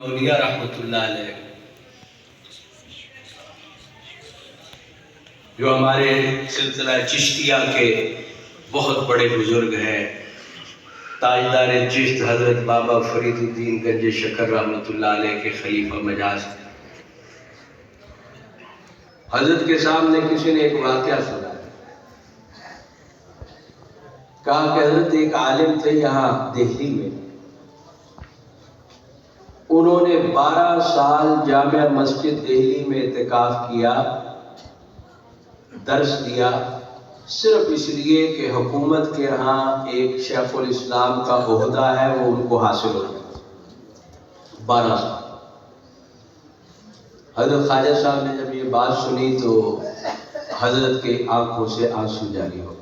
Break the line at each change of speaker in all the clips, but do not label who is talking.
اولیاء رحمۃ اللہ علیہ جو ہمارے سلسلہ چشتیہ کے بہت بڑے بزرگ ہیں، تاجدار چشت حضرت بابا فرید الدین گنج شکر رحمۃ اللہ علیہ کے خلیفہ مجاز ہیں۔ حضرت کے سامنے کسی نے ایک واقعہ سنا، کہا کہ حضرت ایک عالم تھے یہاں دہلی میں، انہوں نے 12 سال جامع مسجد دہلی میں اعتکاف کیا، درس دیا، صرف اس لیے کہ حکومت کے ہاں ایک شیخ الاسلام کا عہدہ ہے وہ ان کو حاصل ہو گیا۔ 12 سال۔ حضرت خواجہ صاحب نے جب یہ بات سنی تو حضرت کے آنکھوں سے آنسو جاری ہو گئے،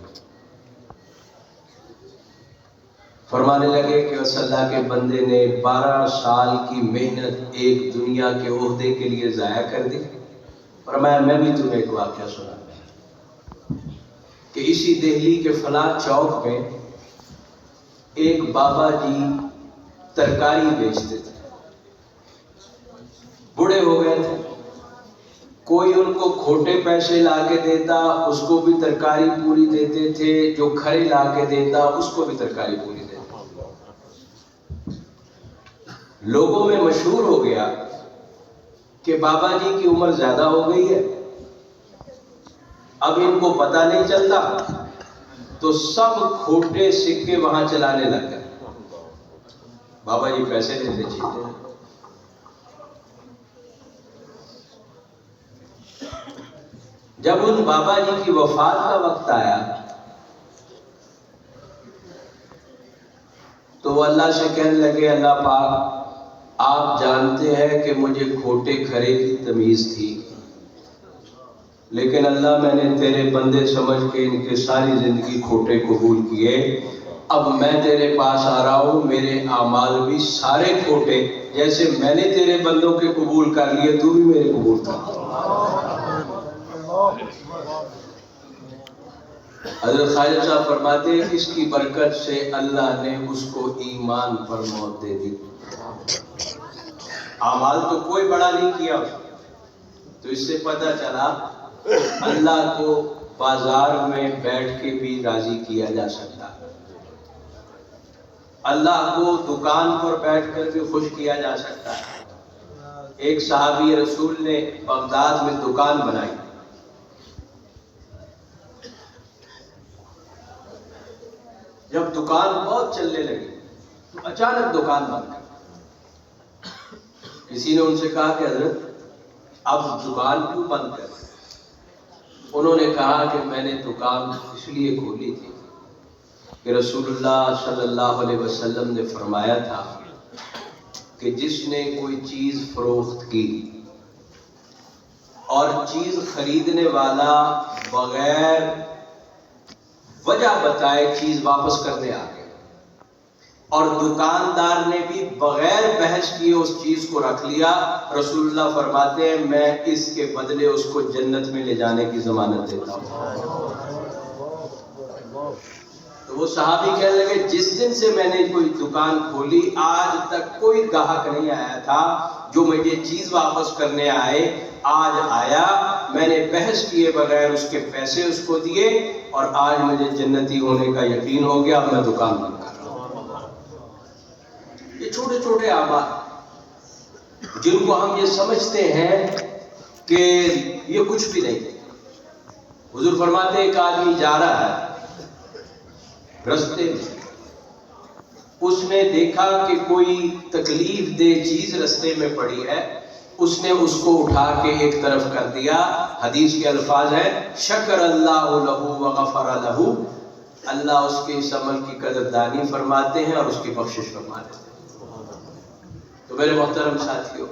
فرمانے لگے کہ اس اللہ کے بندے نے 12 سال کی محنت ایک دنیا کے عہدے کے لیے ضائع کر دی۔ فرمایا میں بھی تمہیں ایک واقعہ سنا کہ اسی دہلی کے فلاں چوک میں ایک بابا جی ترکاری بیچتے تھے، بوڑھے ہو گئے تھے، کوئی ان کو کھوٹے پیسے لا کے دیتا اس کو بھی ترکاری پوری دیتے تھے، جو کھڑے لا کے دیتا اس کو بھی ترکاری پوری دیتے۔ لوگوں میں مشہور ہو گیا کہ بابا جی کی عمر زیادہ ہو گئی ہے، اب ان کو پتہ نہیں چلتا، تو سب کھوٹے سکے وہاں چلانے لگ گئے۔ بابا جی پیسے لیتے چیتے ہیں۔ جب ان بابا جی کی وفات کا وقت آیا تو وہ اللہ سے کہنے لگے، اللہ پاک آپ جانتے ہیں کہ مجھے کھوٹے کھرے کی تمیز تھی، لیکن اللہ میں نے تیرے بندے سمجھ کے ان کے ساری زندگی کھوٹے قبول کیے، اب میں تیرے پاس آ رہا ہوں، میرے اعمال بھی سارے کھوٹے، جیسے میں نے تیرے بندوں کے قبول کر لیے تو بھی میرے قبول کر۔ حضرت خواجہ صاحب فرماتے ہیں اس کی برکت سے اللہ نے اس کو ایمان پر موت دے دی۔ اعمال تو کوئی بڑا نہیں کیا، تو اس سے پتہ چلا اللہ کو بازار میں بیٹھ کے بھی راضی کیا جا سکتا ہے، اللہ کو دکان پر بیٹھ کر بھی خوش کیا جا سکتا ہے۔ ایک صحابی رسول نے بغداد میں دکان بنائی، جب دکان بہت چلنے لگی تو اچانک دکان بند کر، کسی نے ان سے کہا کہ حضرت اب دکان کیوں بند کر؟ انہوں نے کہا کہ میں نے دکان اس لیے کھولی تھی کہ رسول اللہ صلی اللہ علیہ وسلم نے فرمایا تھا کہ جس نے کوئی چیز فروخت کی اور چیز خریدنے والا بغیر وجہ بتائے چیز واپس کرنے آ گیا، اور دکاندار نے بھی بغیر بحث کیے اس چیز کو رکھ لیا، رسول اللہ فرماتے ہیں میں اس کے بدلے اس کو جنت میں لے جانے کی ضمانت دیتا ہوں۔ تو وہ صحابی کہنے لگے جس دن سے میں نے کوئی دکان کھولی آج تک کوئی گاہک نہیں آیا تھا جو مجھے چیز واپس کرنے آئے، آج آیا، میں نے بحث کیے بغیر اس کے پیسے اس کو دیے، اور آج مجھے جنتی ہونے کا یقین ہو گیا، اب میں دکان بند کر رہا ہوں۔ یہ چھوٹے چھوٹے اعمال جن کو ہم یہ سمجھتے ہیں کہ یہ کچھ بھی نہیں۔ حضور فرماتے ہیں ایک آدمی جا رہا ہے رستے میں، اس نے دیکھا کہ کوئی تکلیف دہ چیز رستے میں پڑی ہے، اس نے اس کو اٹھا کے ایک طرف کر دیا۔ حدیث کے الفاظ ہیں شکر اللہ لہ وغفر لہ، اللہ اس کے اس عمل کی قدردانی فرماتے ہیں اور اس کی بخشش فرماتے ہیں۔ تو میرے محترم ساتھیوں،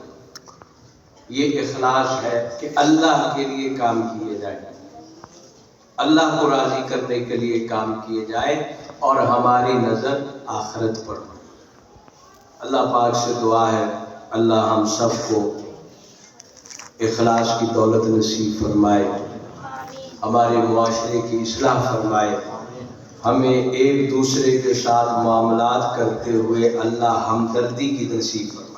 یہ اخلاص ہے کہ اللہ کے لیے کام کیے جائیں، اللہ کو راضی کرنے کے لیے کام کیے جائیں، اور ہماری نظر آخرت پر ہو۔ اللہ پاک سے دعا ہے اللہ ہم سب کو اخلاص کی دولت نصیب فرمائے، ہمارے معاشرے کی اصلاح فرمائے، ہمیں ایک دوسرے کے ساتھ معاملات کرتے ہوئے اللہ ہمدردی کی نصیب فرمائے۔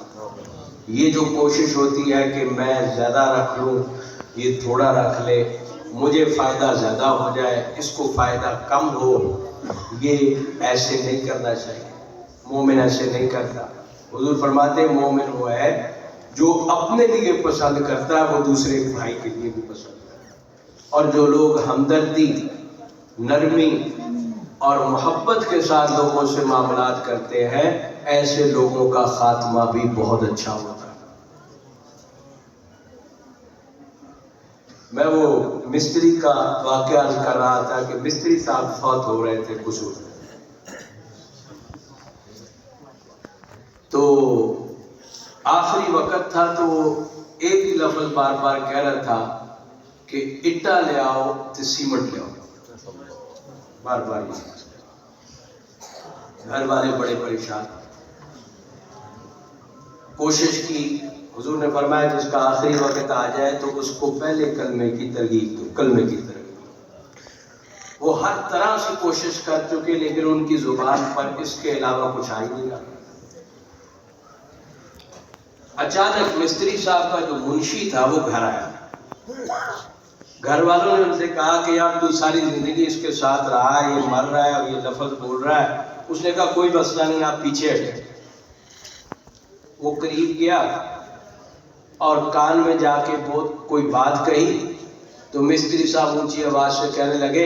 یہ جو کوشش ہوتی ہے کہ میں زیادہ رکھ لوں، یہ تھوڑا رکھ لے، مجھے فائدہ زیادہ ہو جائے، اس کو فائدہ کم ہو، یہ ایسے نہیں کرنا چاہیے۔ مومن ایسے نہیں کرتا۔ حضور فرماتے ہیں مومن وہ ہے جو اپنے لیے پسند کرتا ہے وہ دوسرے بھائی کے لیے بھی پسند کرتا ہے۔ اور جو لوگ ہمدردی، نرمی اور محبت کے ساتھ لوگوں سے معاملات کرتے ہیں، ایسے لوگوں کا خاتمہ بھی بہت اچھا ہوتا ہے۔ میں وہ مستری کا واقعہ عرض کر رہا تھا کہ مستری صاحب فوت ہو رہے تھے قصور، تو آخری وقت تھا، تو ایک ہی لفظ بار بار کہہ رہا تھا کہ اٹا لے آؤ تو سیمنٹ لے آؤ، بار بار یہ۔ گھر والے بڑے پریشان، کوشش کی۔ حضور نے فرمایا جس کا آخری وقت آ جائے تو اس کو پہلے کلمے کی ترغیب دو، کلمے کی ترغیب۔ وہ ہر طرح سے کوشش کر چکے لیکن ان کی زبان پر اس کے علاوہ کچھ آ ہی نہیں رہا۔ اچانک مستری صاحب کا جو منشی تھا وہ گھر آیا۔ گھر والوں نے ان سے کہا کہ اب تو ساری زندگی اس کے ساتھ رہا ہے، یہ مر رہا ہے اور یہ لفظ بول رہا ہے۔ اس نے کہا کوئی مسئلہ نہیں، آپ پیچھے ہٹے۔ وہ قریب گیا اور کان میں جا کے کوئی بات کہی تو مستری صاحب اونچی آواز سے کہنے لگے،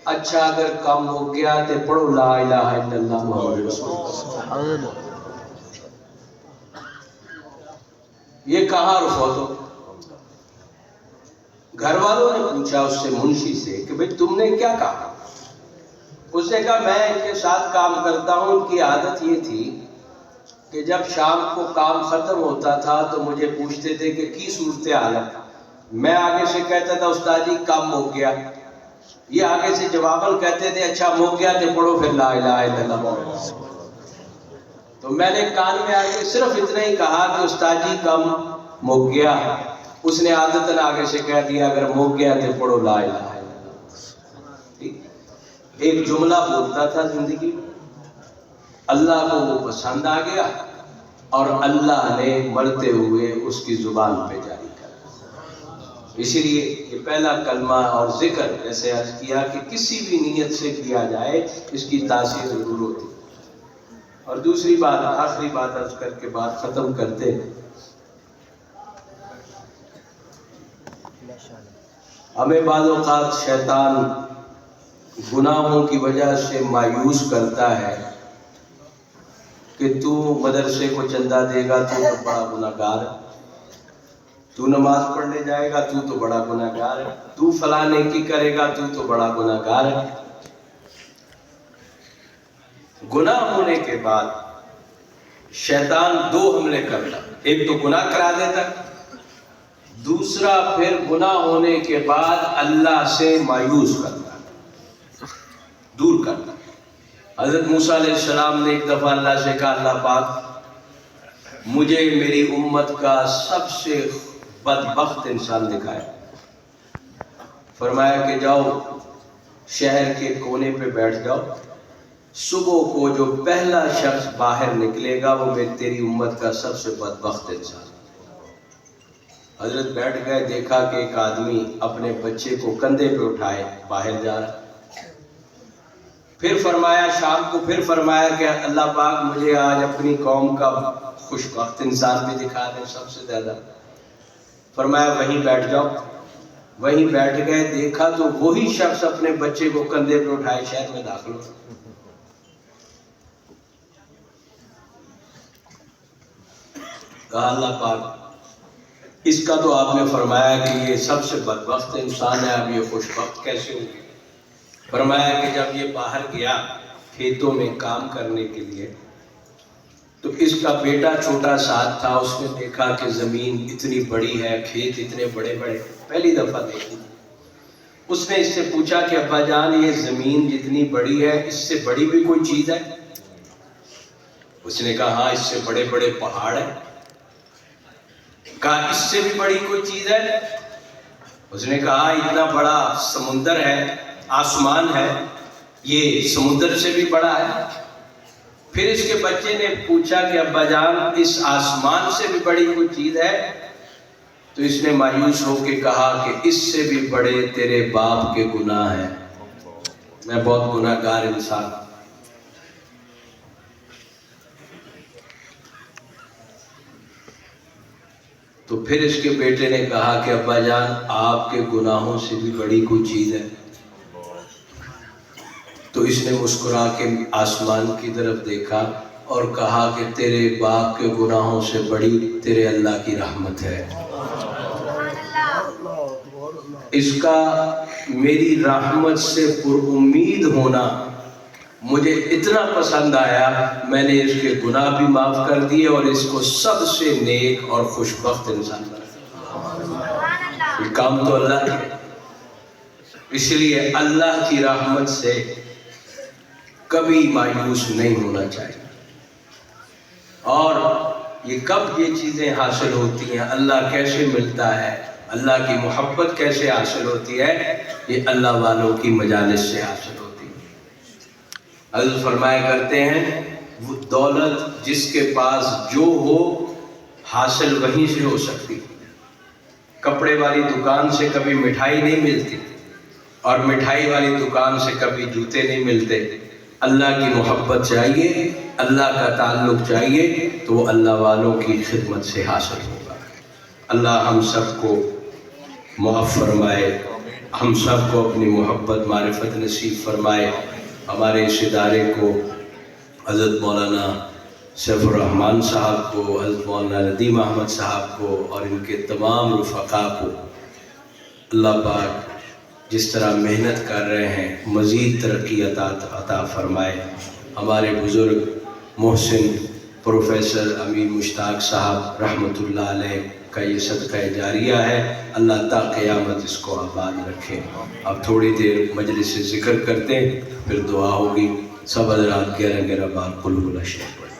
اچھا اگر کم ہو گیا تو پڑھو لا الہ الا اللہ محمد رسول اللہ۔ یہ کہاں رفوت ہو؟ گھر والوں نے پوچھا اس سے، منشی سے، کہ بھئی تم نے کیا کہا؟ اس نے کہا میں ان کے ساتھ کام کرتا ہوں، ان کی عادت یہ تھی کہ جب شام کو کام ختم ہوتا تھا تو مجھے پوچھتے تھے کہ کی صورتحال ہے؟ میں آگے سے کہتا تھا استاد جی کام ہو گیا، یہ آگے سے جواباً کہتے تھے اچھا ہو گیا تو پڑھو پھر لا الہ الا اللہ محمد رسول اللہ۔ تو میں نے کان میں آگے صرف اتنا ہی کہا کہ استاد جی کم ہو گیا۔ اس نے عادتاً آگے سے کہہ دیا اگر ہو گیا تو پڑھو لا الہ الا اللہ۔ ایک جملہ بولتا تھا زندگی میں، اللہ کو وہ پسند آ گیا اور اللہ نے مرتے ہوئے اس کی زبان پہ جاری کر۔ اسی لیے یہ پہلا کلمہ اور ذکر جیسے عرض کیا کہ کسی بھی نیت سے کیا جائے اس کی تاثیر ضرور ہوتی۔ اور دوسری بات، آخری بات عرض کر کے بات ختم کرتے ہیں، ہمیں بعض اوقات شیطان گناہوں کی وجہ سے مایوس کرتا ہے کہ تو مدرسے کو چندہ دے گا تو بڑا گناہگار ہے، تو نماز پڑھنے جائے گا تو بڑا گناہگار ہے، تو فلاں نیکی کرے گا تو بڑا گناہگار ہے۔ گناہ ہونے کے بعد شیطان دو حملے کرتا، ایک تو گناہ کرا دیتا، دوسرا پھر گناہ ہونے کے بعد اللہ سے مایوس کرتا، دور کرتا۔ حضرت موسیٰ علیہ السلام نے ایک دفعہ اللہ سے کہا اللہ پاک مجھے میری امت کا سب سے بدبخت انسان دکھائے۔ فرمایا کہ جاؤ شہر کے کونے پہ بیٹھ جاؤ، صبح کو جو پہلا شخص باہر نکلے گا وہ تیری امت کا سب سے بدبخت انسان۔ حضرت بیٹھ گئے، دیکھا کہ ایک آدمی اپنے بچے کو کندھے پہ اٹھائے باہر جا رہا۔ پھر فرمایا شام کو پھر فرمایا کہ اللہ پاک مجھے آج اپنی قوم کا خوش بخت انسان بھی دکھا دیں سب سے زیادہ۔ فرمایا وہیں بیٹھ جاؤ، وہیں بیٹھ گئے، دیکھا تو وہی شخص اپنے بچے کو کندھے پہ اٹھائے شہر میں داخل ہو۔ کہا اللہ پاک اس کا تو آپ نے فرمایا کہ یہ سب سے بدبخت انسان ہے، اب یہ خوش بخت کیسے ہوگی؟ فرمایا کہ جب یہ باہر گیا کھیتوں میں کام کرنے کے لیے تو اس کا بیٹا چھوٹا ساتھ تھا، اس نے دیکھا کہ زمین اتنی بڑی ہے، کھیت اتنے بڑے بڑے، پہلی دفعہ دیکھی۔ اس نے اس سے پوچھا کہ ابا جان یہ زمین جتنی بڑی ہے اس سے بڑی بھی کوئی چیز ہے؟ اس نے کہا ہاں اس سے بڑے بڑے پہاڑ ہیں۔ کہا اس سے بھی بڑی کوئی چیز ہے؟ اس نے کہا اتنا بڑا سمندر ہے، آسمان ہے، یہ سمندر سے بھی بڑا ہے۔ پھر اس کے بچے نے پوچھا کہ ابا جان اس آسمان سے بھی بڑی کوئی چیز ہے؟ تو اس نے مایوس ہو کے کہا کہ اس سے بھی بڑے تیرے باپ کے گناہ ہیں، میں بہت گناہ گار انسان۔ تو پھر اس کے بیٹے نے کہا کہ ابا جان آپ کے گناہوں سے بھی بڑی کوئی چیز ہے؟ تو اس نے مسکرا کے آسمان کی طرف دیکھا اور کہا کہ تیرے باپ کے گناہوں سے بڑی تیرے اللہ کی رحمت ہے۔ اس کا میری رحمت سے پر امید ہونا مجھے اتنا پسند آیا، میں نے اس کے گناہ بھی معاف کر دیے اور اس کو سب سے نیک اور خوشبخت انسان بنا۔ یہ کام تو اللہ کی، اس لیے اللہ کی رحمت سے کبھی مایوس نہیں ہونا چاہیے۔ اور یہ کب یہ چیزیں حاصل ہوتی ہیں، اللہ کیسے ملتا ہے، اللہ کی محبت کیسے حاصل ہوتی ہے، یہ اللہ والوں کی مجالس سے حاصل ہوتی ہے۔ حضرت فرمایا کرتے ہیں وہ دولت جس کے پاس جو ہو حاصل وہیں سے ہو سکتی، کپڑے والی دکان سے کبھی مٹھائی نہیں ملتی اور مٹھائی والی دکان سے کبھی جوتے نہیں ملتے۔ اللہ کی محبت چاہیے، اللہ کا تعلق چاہیے تو وہ اللہ والوں کی خدمت سے حاصل ہوگا۔ اللہ ہم سب کو معاف فرمائے، ہم سب کو اپنی محبت معرفت نصیب فرمائے۔ ہمارے اس ادارے کو حضرت مولانا سیف الرحمن صاحب کو، حضرت مولانا ندیم احمد صاحب کو اور ان کے تمام رفقا کو اللہ پاک جس طرح محنت کر رہے ہیں مزید ترقی عطا فرمائے۔ ہمارے بزرگ محسن پروفیسر امیر مشتاق صاحب رحمۃ اللہ علیہ کا یہ صدقہ جاریہ ہے، اللہ تا قیامت اس کو آباد رکھے۔ اب تھوڑی دیر مجلس سے ذکر کرتے ہیں، پھر دعا ہوگی۔ سب حضرات 11 بار قل هو اللہ احد